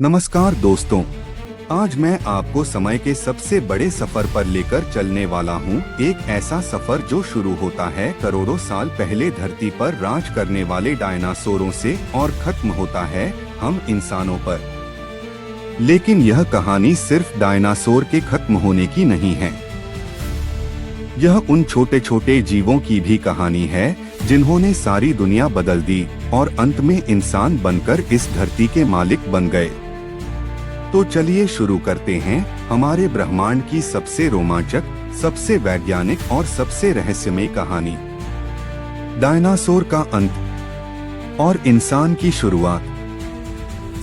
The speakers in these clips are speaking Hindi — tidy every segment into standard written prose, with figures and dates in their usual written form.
नमस्कार दोस्तों, आज मैं आपको समय के सबसे बड़े सफर पर लेकर चलने वाला हूँ। एक ऐसा सफर जो शुरू होता है करोड़ों साल पहले धरती पर राज करने वाले डायनासोरों से और खत्म होता है हम इंसानों पर। लेकिन यह कहानी सिर्फ डायनासोर के खत्म होने की नहीं है। यह उन छोटे छोटे जीवों की भी कहानी है जिन्होंने सारी दुनिया बदल दी और अंत में इंसान बनकर इस धरती के मालिक बन गए। तो चलिए शुरू करते हैं हमारे ब्रह्मांड की सबसे रोमांचक, सबसे वैज्ञानिक और सबसे रहस्यमय कहानी, डायनासोर का अंत और इंसान की शुरुआत।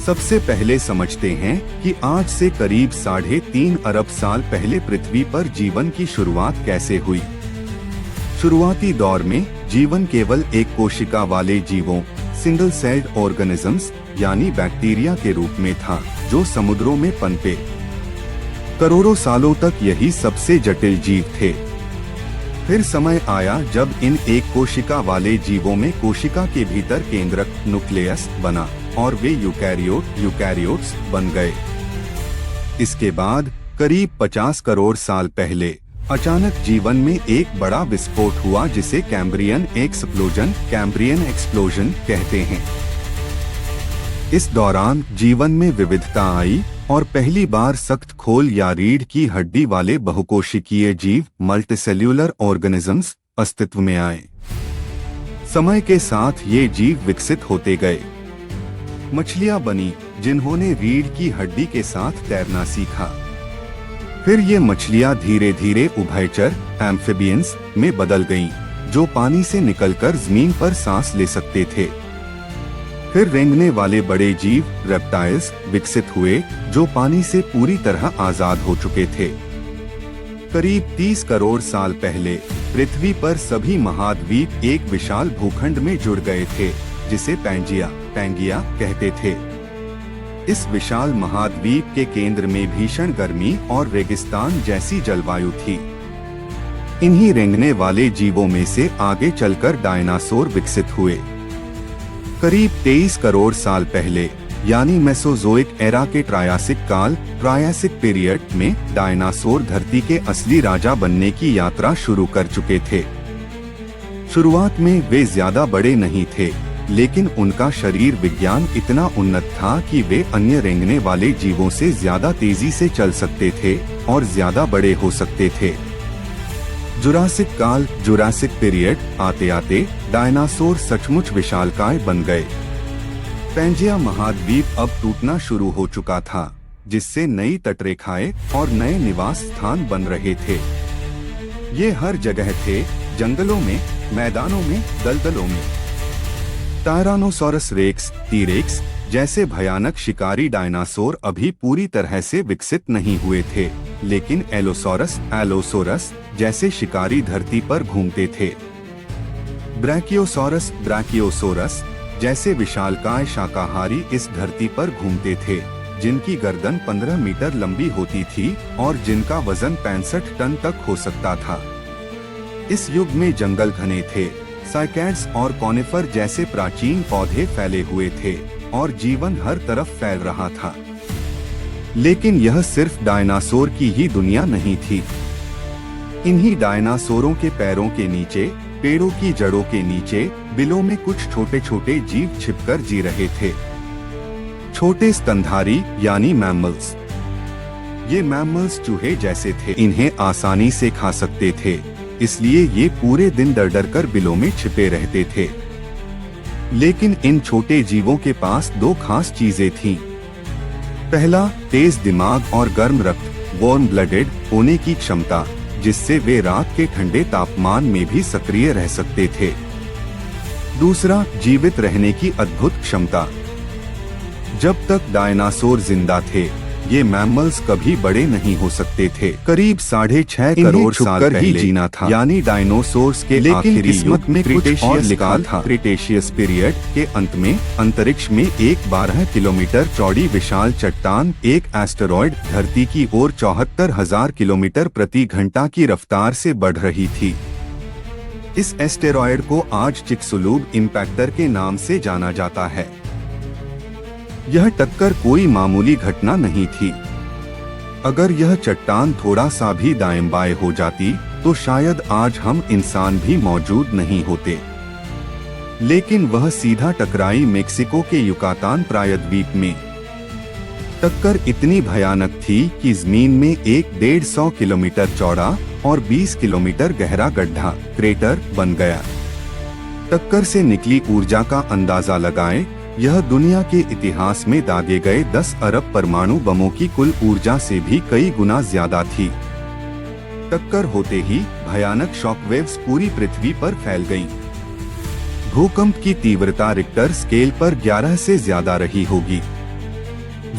सबसे पहले समझते हैं कि आज से करीब 3.5 अरब साल पहले पृथ्वी पर जीवन की शुरुआत कैसे हुई। शुरुआती दौर में जीवन केवल एक कोशिका वाले जीवों, सिंगल सेल्ड ऑर्गेनिजम्स यानी बैक्टीरिया के रूप में था, जो समुद्रों में पनपे। करोड़ों सालों तक यही सबसे जटिल जीव थे। फिर समय आया जब इन एक कोशिका वाले जीवों में कोशिका के भीतर केंद्रक न्यूक्लियस बना और वे यूकैरियोट्स बन गए। इसके बाद करीब 50 करोड़ साल पहले अचानक जीवन में एक बड़ा विस्फोट हुआ जिसे कैम्ब्रियन एक्सप्लोजन कहते हैं। इस दौरान जीवन में विविधता आई और पहली बार सख्त खोल या रीढ़ की हड्डी वाले बहुकोशिकीय जीव मल्टीसेल्यूलर ऑर्गेनिजम्स अस्तित्व में आए। समय के साथ ये जीव विकसित होते गए। मछलियां बनी जिन्होंने रीढ़ की हड्डी के साथ तैरना सीखा। फिर ये मछलियां धीरे धीरे उभयचर एम्फिबियंस में बदल गईं, जो पानी से निकलकर जमीन पर सांस ले सकते थे। फिर रेंगने वाले बड़े जीव रेप्टाइल्स विकसित हुए, जो पानी से पूरी तरह आजाद हो चुके थे। करीब 30 करोड़ साल पहले पृथ्वी पर सभी महाद्वीप एक विशाल भूखंड में जुड़ गए थे, जिसे पैंगिया कहते थे। इस विशाल महाद्वीप के केंद्र में भीषण गर्मी और रेगिस्तान जैसी जलवायु थी। इन्हीं रेंगने वाले जीवों में से आगे चलकर डायनासोर विकसित हुए। करीब 23 करोड़ साल पहले यानी मेसोजोइक एरा के ट्रायासिक पीरियड में डायनासोर धरती के असली राजा बनने की यात्रा शुरू कर चुके थे। शुरुआत में वे ज्यादा बड़े नहीं थे, लेकिन उनका शरीर विज्ञान इतना उन्नत था कि वे अन्य रेंगने वाले जीवों से ज्यादा तेजी से चल सकते थे और ज्यादा बड़े हो सकते थे। जुरासिक पीरियड आते आते डायनासोर सचमुच विशालकाय बन गए। पैंजिया महाद्वीप अब टूटना शुरू हो चुका था, जिससे नई तटरेखाएं और नए निवास स्थान बन रहे थे। ये हर जगह थे, जंगलों में, मैदानों में, दलदलों में। टायरानोसॉरस रेक्स, टी-रेक्स जैसे भयानक शिकारी डायनासोर अभी पूरी तरह से विकसित नहीं हुए थे, लेकिन एलोसोरस जैसे शिकारी धरती पर घूमते थे। ब्रैकियोसोरस जैसे विशालकाय शाकाहारी इस धरती पर घूमते थे, जिनकी गर्दन 15 मीटर लंबी होती थी और जिनका वजन 65 टन तक हो सकता था। इस युग में जंगल घने थे, साइकैड्स और कॉनिफर जैसे प्राचीन पौधे फैले हुए थे और जीवन हर तरफ फैल रहा था। लेकिन यह सिर्फ डायनासोर की ही दुनिया नहीं थी। इन्हीं डायनासोरों के पैरों के नीचे, पेड़ों की जड़ों के नीचे, बिलों में कुछ छोटे छोटे जीव छिपकर जी रहे थे। छोटे स्तनधारी यानी मैमल्स। ये मैमल्स चूहे जैसे थे, इन्हें आसानी से खा सकते थे, इसलिए ये पूरे दिन डर कर बिलों में छिपे रहते थे। लेकिन इन छोटे जीवों के पास 2 खास चीजें थीं। पहला, तेज दिमाग और गर्म रक्त, वार्म ब्लडेड होने की क्षमता, जिससे वे रात के ठंडे तापमान में भी सक्रिय रह सकते थे। दूसरा, जीवित रहने की अद्भुत क्षमता। जब तक डायनासोर जिंदा थे, ये मैमल्स कभी बड़े नहीं हो सकते थे। करीब 6.5 करोड़ साल पहले जीना था, यानी डायनासोर्स के आखिरी किस्मत में कुछ और लिखा था। क्रिटेशियस पीरियड के अंत में अंतरिक्ष में एक 12 किलोमीटर चौड़ी विशाल चट्टान, एक एस्टेरॉयड धरती की ओर 74,000 किलोमीटर प्रति घंटा की रफ्तार से बढ़ रही थी। इस एस्टेरॉयड को आज चिक्सुलूग इम्पैक्टर के नाम से जाना जाता है। यह टक्कर कोई मामूली घटना नहीं थी। अगर यह चट्टान थोड़ा सा भी दाएं बाएं हो जाती तो शायद आज हम इंसान भी मौजूद नहीं होते। लेकिन वह सीधा टकराई मेक्सिको के युकातान प्रायद्वीप में। टक्कर इतनी भयानक थी कि जमीन में एक 150 किलोमीटर चौड़ा और 20 किलोमीटर गहरा गड्ढा क्रेटर बन गया। टक्कर से निकली ऊर्जा का अंदाजा लगाएं, यह दुनिया के इतिहास में दागे गए 10 अरब परमाणु बमों की कुल ऊर्जा से भी कई गुना ज्यादा थी। टक्कर होते ही भयानक शॉकवेव्स पूरी पृथ्वी पर फैल गईं। भूकंप की तीव्रता रिक्टर स्केल पर 11 से ज्यादा रही होगी।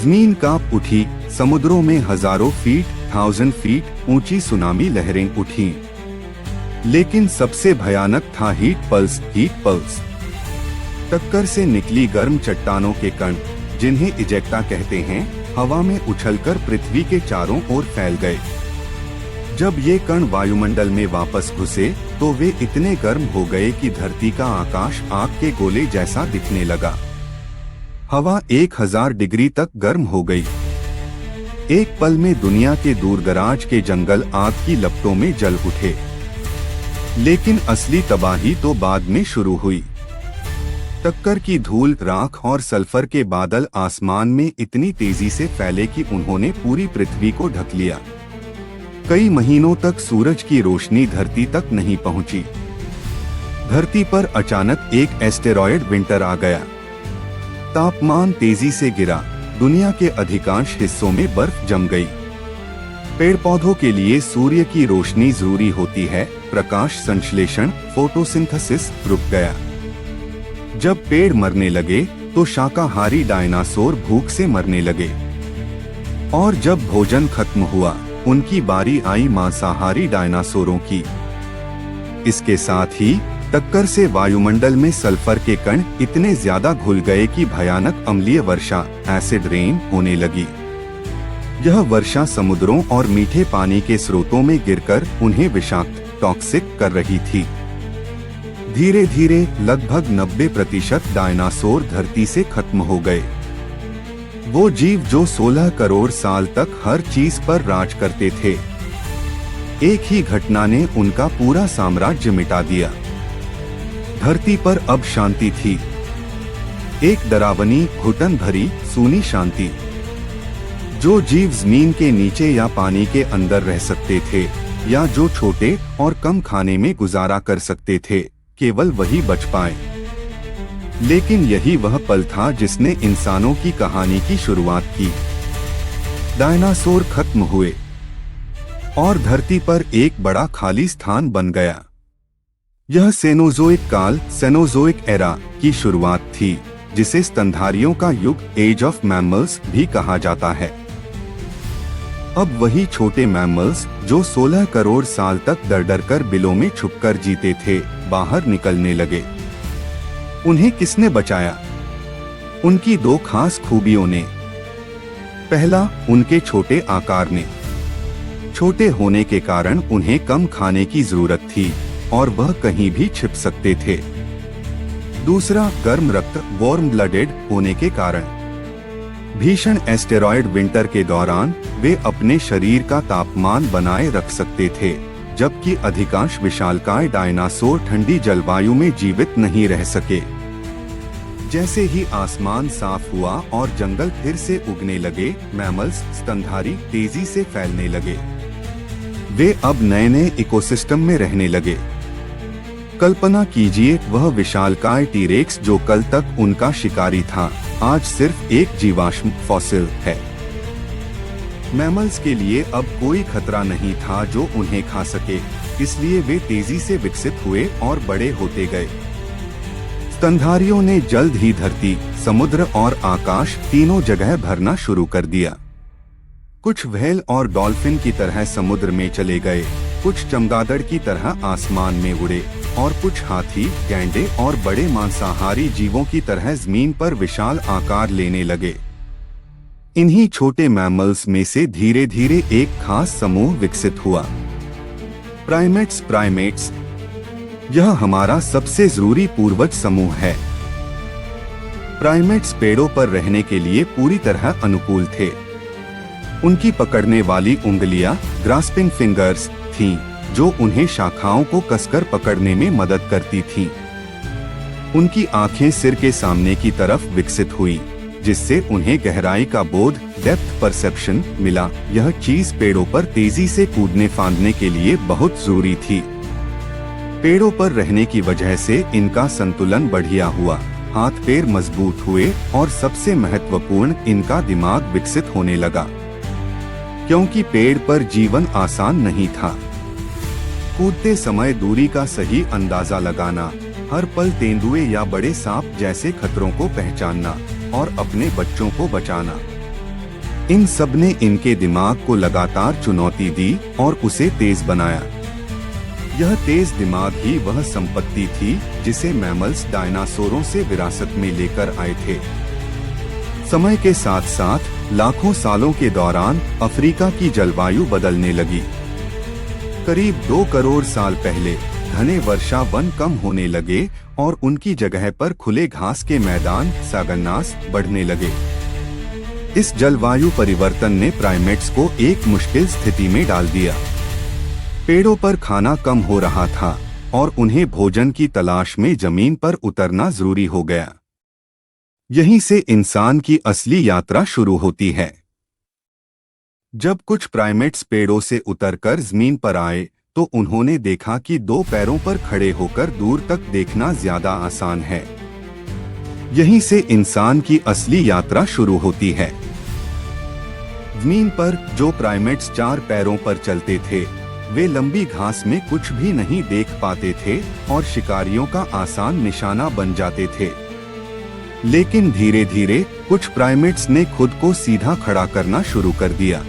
जमीन कांप उठी, समुद्रों में हजारों फीट 1000 फीट ऊंची सुनामी लहरें उठी। लेकिन सबसे भयानक था हीट पल्स। टक्कर से निकली गर्म चट्टानों के कण, जिन्हें इजेक्टा कहते हैं, हवा में उछलकर पृथ्वी के चारों ओर फैल गए। जब ये कण वायुमंडल में वापस घुसे तो वे इतने गर्म हो गए कि धरती का आकाश आग के गोले जैसा दिखने लगा। हवा 1000 डिग्री तक गर्म हो गई। एक पल में दुनिया के दूरदराज के जंगल आग की लपटों में जल उठे। लेकिन असली तबाही तो बाद में शुरू हुई। टक्कर की धूल, राख और सल्फर के बादल आसमान में इतनी तेजी से फैले कि उन्होंने पूरी पृथ्वी को ढक लिया। कई महीनों तक सूरज की रोशनी धरती तक नहीं पहुंची। धरती पर अचानक एक एस्टेरॉयड विंटर आ गया। तापमान तेजी से गिरा, दुनिया के अधिकांश हिस्सों में बर्फ जम गई। पेड़ पौधों के लिए सूर्य की रोशनी जरूरी होती है। प्रकाश संश्लेषण फोटोसिंथेसिस रुक गया। जब पेड़ मरने लगे तो शाकाहारी डायनासोर भूख से मरने लगे। और जब भोजन खत्म हुआ, उनकी बारी आई मांसाहारी डायनासोरों की। इसके साथ ही टक्कर से वायुमंडल में सल्फर के कण इतने ज्यादा घुल गए कि भयानक अम्लीय वर्षा एसिड रेन होने लगी। यह वर्षा समुद्रों और मीठे पानी के स्रोतों में गिरकर उन्हें विषाक्त टॉक्सिक कर रही थी। धीरे धीरे लगभग 90% डायनासोर धरती से खत्म हो गए। वो जीव जो 16 करोड़ साल तक हर चीज पर राज करते थे। एक ही घटना ने उनका पूरा साम्राज्य मिटा दिया। धरती पर अब शांति थी, एक डरावनी, घुटन भरी, सूनी शांति। जो जीव जमीन के नीचे या पानी के अंदर रह सकते थे, या जो छोटे और कम खाने में गुजारा कर सकते थे, केवल वही बच पाए। लेकिन यही वह पल था जिसने इंसानों की कहानी की शुरुआत की। डायनासोर खत्म हुए और धरती पर एक बड़ा खाली स्थान बन गया। यह सेनोजोइक काल, सेनोजोइक एरा की शुरुआत थी, जिसे स्तनधारियों का युग, एज ऑफ मैमल्स भी कहा जाता है। अब वही छोटे मैमल्स जो 16 करोड़ साल तक डर कर बिलों में छुपकर जीते थे, बाहर निकलने लगे। उन्हें किसने बचाया? उनकी दो खास खूबियों ने। पहला, उनके छोटे आकार ने। छोटे होने के कारण उन्हें कम खाने की जरूरत थी और वह कहीं भी छिप सकते थे। दूसरा, गर्म रक्त, वार्म ब्लडेड होने के कारण। भीषण एस्टेरॉयड विंटर के दौरान वे अपने शरीर का तापमान बनाए रख सकते थे, जबकि अधिकांश विशालकाय डायनासोर ठंडी जलवायु में जीवित नहीं रह सके। जैसे ही आसमान साफ हुआ और जंगल फिर से उगने लगे, मैमल्स, स्तनधारी तेजी से फैलने लगे। वे अब नए नए इकोसिस्टम में रहने लगे। कल्पना कीजिए, वह विशालकाय टीरेक्स जो कल तक उनका शिकारी था, आज सिर्फ एक जीवाश्म फॉसिल है। मैमल्स के लिए अब कोई खतरा नहीं था जो उन्हें खा सके, इसलिए वे तेजी से विकसित हुए और बड़े होते गए। स्तनधारियों ने जल्द ही धरती, समुद्र और आकाश तीनों जगह भरना शुरू कर दिया। कुछ व्हेल और डॉल्फिन की तरह समुद्र में चले गए, कुछ चमगादड़ की तरह आसमान में उड़े, और कुछ हाथी, गैंडे और बड़े मांसाहारी जीवों की तरह जमीन पर विशाल आकार लेने लगे। इन्हीं छोटे मैमल्स में से धीरे धीरे एक खास समूह विकसित हुआ, प्राइमेट्स। यह हमारा सबसे जरूरी पूर्वज समूह है। प्राइमेट्स पेड़ों पर रहने के लिए पूरी तरह अनुकूल थे। उनकी पकड़ने वाली उंगलियां ग्रास्पिंग फिंगर्स थीं, जो उन्हें शाखाओं को कसकर पकड़ने में मदद करती थीं। उनकी आंखें सिर के सामने की तरफ विकसित हुई, जिससे उन्हें गहराई का बोध डेप्थ परसेप्शन मिला। यह चीज पेड़ों पर तेजी से कूदने फांदने के लिए बहुत जरूरी थी। पेड़ों पर रहने की वजह से इनका संतुलन बढ़िया हुआ, हाथ पैर मजबूत हुए और सबसे महत्वपूर्ण, इनका दिमाग विकसित होने लगा। क्योंकि पेड़ पर जीवन आसान नहीं था। कूदते समय दूरी का सही अंदाजा लगाना, हर पल तेंदुए या बड़े सांप जैसे खतरों को पहचानना और अपने बच्चों को बचाना, इन सब ने इनके दिमाग को लगातार चुनौती दी और उसे तेज बनाया। यह तेज दिमाग ही वह संपत्ति थी जिसे मैमल्स डायनासोरों से विरासत में लेकर आए थे। समय के साथ साथ लाखों सालों के दौरान अफ्रीका की जलवायु बदलने लगी। करीब 2 करोड़ साल पहले घने वर्षा वन कम होने लगे और उनकी जगह पर खुले घास के मैदान सागन्नास बढ़ने लगे। इस जलवायु परिवर्तन ने प्राइमेट्स को एक मुश्किल स्थिति में डाल दिया। पेड़ों पर खाना कम हो रहा था और उन्हें भोजन की तलाश में जमीन पर उतरना जरूरी हो गया। यहीं से इंसान की असली यात्रा शुरू होती है। जब कुछ प्राइमेट्स पेड़ों से उतरकर जमीन पर आए, तो उन्होंने देखा कि 2 पैरों पर खड़े होकर दूर तक देखना ज्यादा आसान है। यहीं से इंसान की असली यात्रा शुरू होती है। जमीन पर जो प्राइमेट्स 4 पैरों पर चलते थे, वे लंबी घास में कुछ भी नहीं देख पाते थे और शिकारियों का आसान निशाना बन जाते थे। लेकिन धीरे धीरे कुछ प्राइमेट्स ने खुद को सीधा खड़ा करना शुरू कर दिया।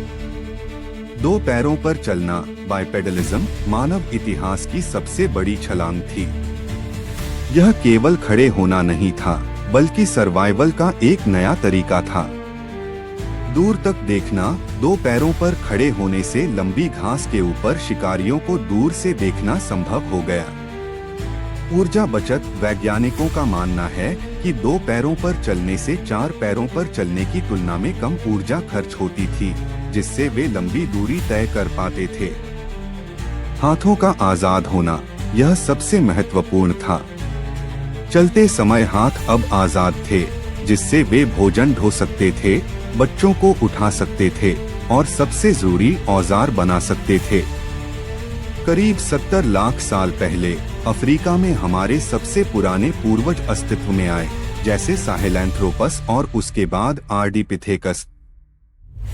2 पैरों पर चलना, बाइपेडलिज्म, मानव इतिहास की सबसे बड़ी छलांग थी। यह केवल खड़े होना नहीं था, बल्कि सर्वाइवल का एक नया तरीका था। दूर तक देखना, 2 पैरों पर खड़े होने से लंबी घास के ऊपर शिकारियों को दूर से देखना संभव हो गया। ऊर्जा बचत, वैज्ञानिकों का मानना है कि 2 पैरों पर चलने से 4 पैरों पर चलने की तुलना में कम ऊर्जा खर्च होती थी, जिससे वे लंबी दूरी तय कर पाते थे। हाथों का आजाद होना, यह सबसे महत्वपूर्ण था। चलते समय हाथ अब आजाद थे, जिससे वे भोजन ढो सकते थे, बच्चों को उठा सकते थे और सबसे जरूरी औजार बना सकते थे। करीब 70 लाख साल पहले अफ्रीका में हमारे सबसे पुराने पूर्वज अस्तित्व में आए, जैसे साहेलैंथ्रोपस और उसके बाद आर्डिपिथेकस।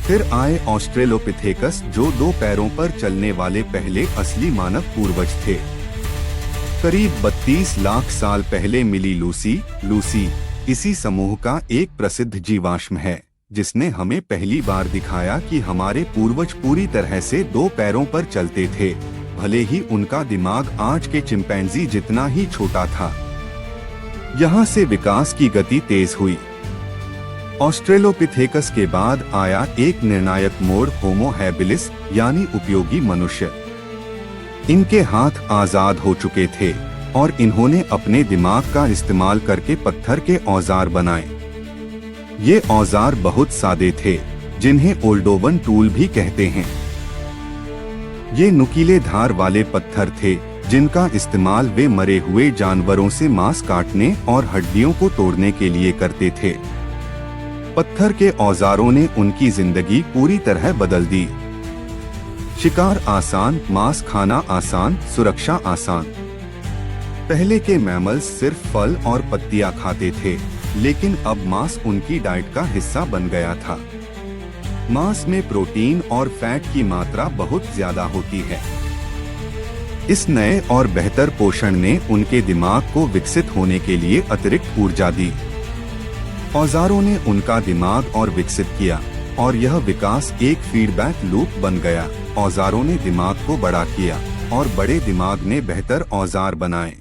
फिर आए ऑस्ट्रेलोपिथेकस, जो 2 पैरों पर चलने वाले पहले असली मानव पूर्वज थे। करीब 32 लाख साल पहले मिली लूसी इसी समूह का एक प्रसिद्ध जीवाश्म है, जिसने हमें पहली बार दिखाया कि हमारे पूर्वज पूरी तरह से 2 पैरों पर चलते थे, भले ही उनका दिमाग आज के चिंपैंजी जितना ही छोटा था। यहाँ से विकास की गति तेज हुई। ऑस्ट्रेलोपिथेकस के बाद आया एक निर्णायक मोड़, होमो हैबिलिस यानी उपयोगी मनुष्य। इनके हाथ आजाद हो चुके थे और इन्होंने अपने दिमाग का इस्तेमाल करके पत्थर के औजार बनाए। ये औजार बहुत सादे थे, जिन्हें ओल्डोवन टूल भी कहते हैं। ये नुकीले धार वाले पत्थर थे, जिनका इस्तेमाल वे मरे हुए जानवरों से मांस काटने और हड्डियों को तोड़ने के लिए करते थे। पत्थर के औजारों ने उनकी जिंदगी पूरी तरह बदल दी। शिकार आसान, मांस खाना आसान, सुरक्षा आसान। पहले के मैमल्स सिर्फ फल और पत्तियां खाते थे, लेकिन अब मांस उनकी डाइट का हिस्सा बन गया था। मांस में प्रोटीन और फैट की मात्रा बहुत ज्यादा होती है। इस नए और बेहतर पोषण ने उनके दिमाग को विकसित होने के लिए अतिरिक्त ऊर्जा दी। औजारों ने उनका दिमाग और विकसित किया और यह विकास एक फीडबैक लूप बन गया। औजारों ने दिमाग को बड़ा किया और बड़े दिमाग ने बेहतर औजार बनाए।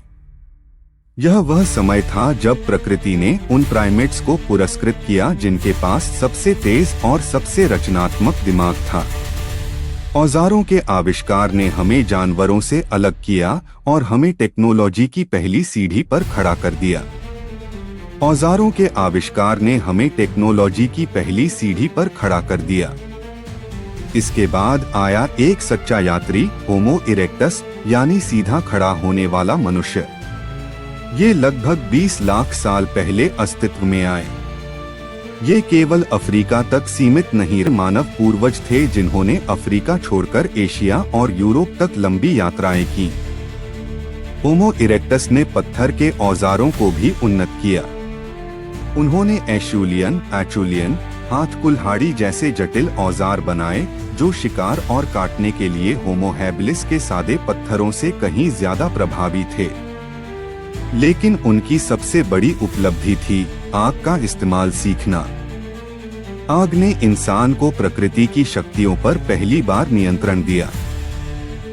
यह वह समय था जब प्रकृति ने उन प्राइमेट्स को पुरस्कृत किया जिनके पास सबसे तेज और सबसे रचनात्मक दिमाग था। औजारों के आविष्कार ने हमें जानवरों से अलग किया और हमें टेक्नोलॉजी की पहली सीढ़ी पर खड़ा कर दिया। औजारों के आविष्कार ने हमें टेक्नोलॉजी की पहली सीढ़ी पर खड़ा कर दिया। इसके बाद आया एक सच्चा यात्री, होमो इरेक्टस, यानी सीधा खड़ा होने वाला मनुष्य। ये लगभग 20 लाख साल पहले अस्तित्व में आए। ये केवल अफ्रीका तक सीमित नहीं, मानव पूर्वज थे जिन्होंने अफ्रीका छोड़कर एशिया और यूरोप तक लंबी यात्राएं की। होमो इरेक्टस ने पत्थर के औजारों को भी उन्नत किया। उन्होंने एचुलियन, हाथ कुल्हाड़ी जैसे जटिल औजार बनाए जो शिकार और काटने के लिए होमो हैबिलिस के सादे पत्थरों से कहीं ज्यादा प्रभावी थे। लेकिन उनकी सबसे बड़ी उपलब्धि थी आग का इस्तेमाल सीखना। आग ने इंसान को प्रकृति की शक्तियों पर पहली बार नियंत्रण दिया।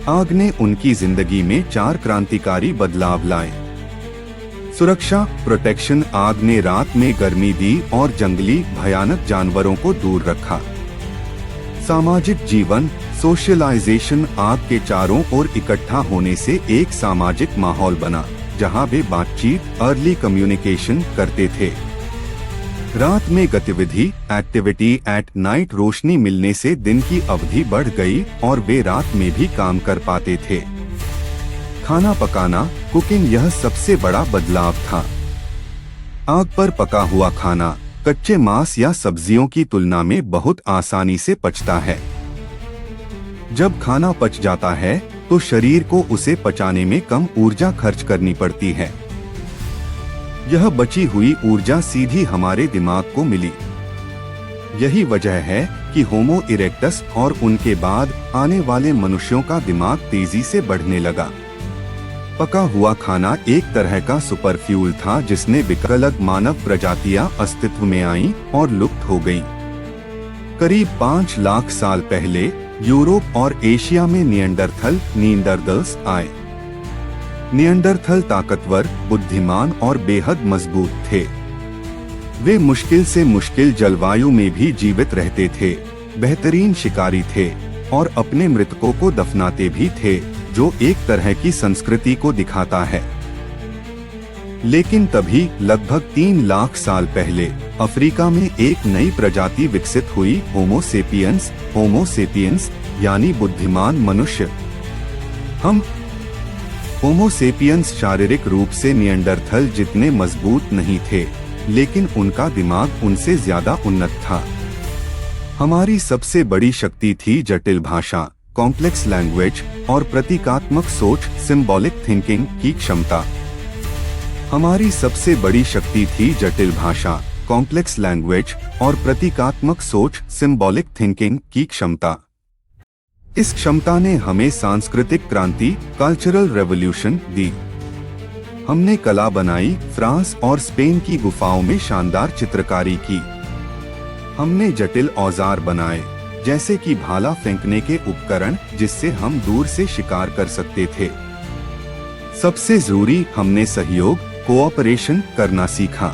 आग ने उनकी जिंदगी में 4 क्रांतिकारी बदलाव लाए। सुरक्षा, प्रोटेक्शन, आग ने रात में गर्मी दी और जंगली भयानक जानवरों को दूर रखा। सामाजिक जीवन, सोशलाइजेशन, आग के चारों ओर इकट्ठा होने से एक सामाजिक माहौल बना जहां वे बातचीत, अर्ली कम्युनिकेशन करते थे। रात में गतिविधि, एक्टिविटी एट नाइट, रोशनी मिलने से दिन की अवधि बढ़ गई और वे रात में भी काम कर पाते थे। खाना पकाना, कुकिंग, यह सबसे बड़ा बदलाव था। आग पर पका हुआ खाना कच्चे मांस या सब्जियों की तुलना में बहुत आसानी से पचता है। जब खाना पच जाता है तो शरीर को उसे पचाने में कम ऊर्जा खर्च करनी पड़ती है। यह बची हुई ऊर्जा सीधी हमारे दिमाग को मिली। यही वजह है कि होमो इरेक्टस और उनके बाद आने वाले मनुष्यों का दिमाग तेजी से बढ़ने लगा। पका हुआ खाना एक तरह का सुपर फ्यूल था जिसने अलग मानव प्रजातियां अस्तित्व में आईं और लुप्त हो गईं। करीब 5 लाख साल पहले यूरोप और एशिया में निएंडरथल्स आए। निएंडरथल ताकतवर, बुद्धिमान और बेहद मजबूत थे। वे मुश्किल से मुश्किल जलवायु में भी जीवित रहते थे, बेहतरीन शिकारी थे और अपने मृतकों को दफनाते भी थे, जो एक तरह की संस्कृति को दिखाता है। लेकिन तभी लगभग 3 लाख साल पहले अफ्रीका में एक नई प्रजाति विकसित हुई, होमो सेपियंस यानी बुद्धिमान मनुष्य। हम होमो सेपियंस शारीरिक रूप से निएंडरथल जितने मजबूत नहीं थे, लेकिन उनका दिमाग उनसे ज्यादा उन्नत था। हमारी सबसे बड़ी शक्ति थी जटिल भाषा, कॉम्प्लेक्स लैंग्वेज और प्रतीकात्मक सोच, सिंबॉलिक थिंकिंग की क्षमता। हमारी सबसे बड़ी शक्ति थी जटिल भाषा, कॉम्प्लेक्स लैंग्वेज और प्रतीकात्मक सोच, सिंबॉलिक थिंकिंग की क्षमता। इस क्षमता ने हमें सांस्कृतिक क्रांति, कल्चरल रेवोल्यूशन दी। हमने कला बनाई, फ्रांस और स्पेन की गुफाओं में शानदार चित्रकारी की। हमने जटिल औजार बनाए, जैसे कि भाला फेंकने के उपकरण जिससे हम दूर से शिकार कर सकते थे। सबसे जरूरी, हमने सहयोग, कोऑपरेशन करना सीखा।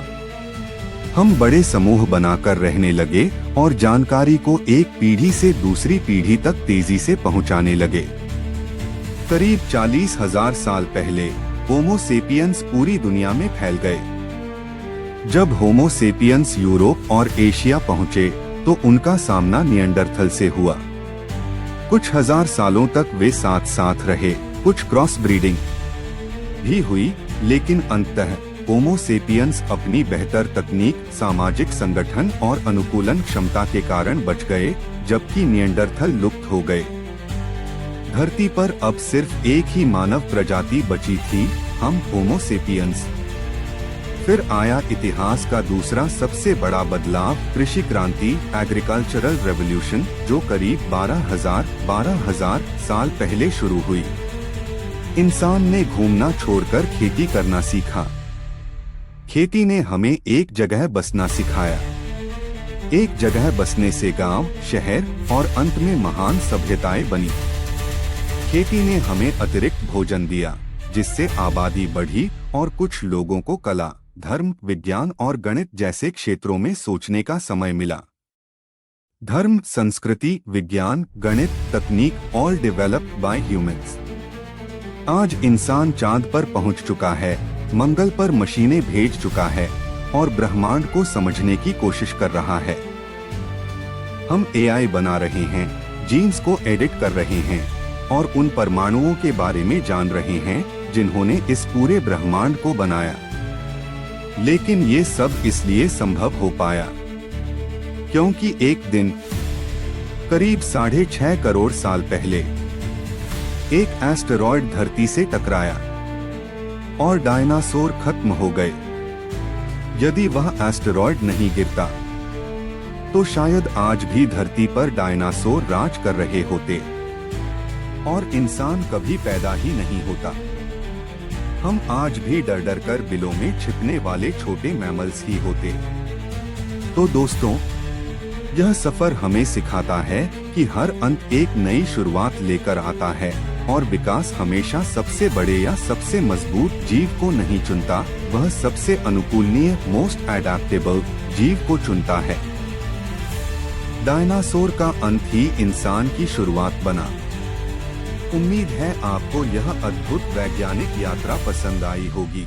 हम बड़े समूह बनाकर रहने लगे और जानकारी को एक पीढ़ी से दूसरी पीढ़ी तक तेजी से पहुंचाने लगे। करीब 40,000 साल पहले होमो सेपियंस पूरी दुनिया में फैल गए। जब होमो सेपियंस यूरोप और एशिया पहुंचे तो उनका सामना निएंडरथल से हुआ। कुछ हजार सालों तक वे साथ साथ रहे, कुछ क्रॉस ब्रीडिंग भी हुई, लेकिन अंततः होमो सेपियंस अपनी बेहतर तकनीक, सामाजिक संगठन और अनुकूलन क्षमता के कारण बच गए, जबकि निएंडरथल लुप्त हो गए। धरती पर अब सिर्फ एक ही मानव प्रजाति बची थी, हम होमो सेपियंस। फिर आया इतिहास का दूसरा सबसे बड़ा बदलाव, कृषि क्रांति, एग्रीकल्चरल रेवोल्यूशन, जो करीब 12,000 साल पहले शुरू हुई। इंसान ने घूमना छोड़कर खेती करना सीखा। खेती ने हमें एक जगह बसना सिखाया। एक जगह बसने से गांव, शहर और अंत में महान सभ्यताएं बनी। खेती ने हमें अतिरिक्त भोजन दिया, जिससे आबादी बढ़ी और कुछ लोगों को कला, धर्म, विज्ञान और गणित जैसे क्षेत्रों में सोचने का समय मिला। धर्म, संस्कृति, विज्ञान, गणित, तकनीक, ऑल डेवलप्ड बाय ह्यूमंस। आज इंसान चांद पर पहुंच चुका है, मंगल पर मशीनें भेज चुका है और ब्रह्मांड को समझने की कोशिश कर रहा है। हम एआई बना रहे हैं, जीन्स को एडिट कर रहे हैं और उन परमाणुओं के बारे में जान रहे हैं जिन्होंने इस पूरे ब्रह्मांड को बनाया। लेकिन ये सब इसलिए संभव हो पाया क्योंकि एक दिन करीब 6.5 करोड़ साल पहले एक एस्टेरॉयड धरती से टकराया और डायनासोर खत्म हो गए। यदि वह एस्टेरॉयड नहीं गिरता तो शायद आज भी धरती पर डायनासोर राज कर रहे होते और इंसान कभी पैदा ही नहीं होता। हम आज भी डर डर कर बिलों में छिपने वाले छोटे मैमल्स ही होते। तो दोस्तों, यह सफर हमें सिखाता है कि हर अंत एक नई शुरुआत लेकर आता है और विकास हमेशा सबसे बड़े या सबसे मजबूत जीव को नहीं चुनता, वह सबसे अनुकूलनीय मोस्ट एडेप्टेबल जीव को चुनता है। डायनासोर का अंत ही इंसान की शुरुआत बना। उम्मीद है आपको यह अद्भुत वैज्ञानिक यात्रा पसंद आई होगी।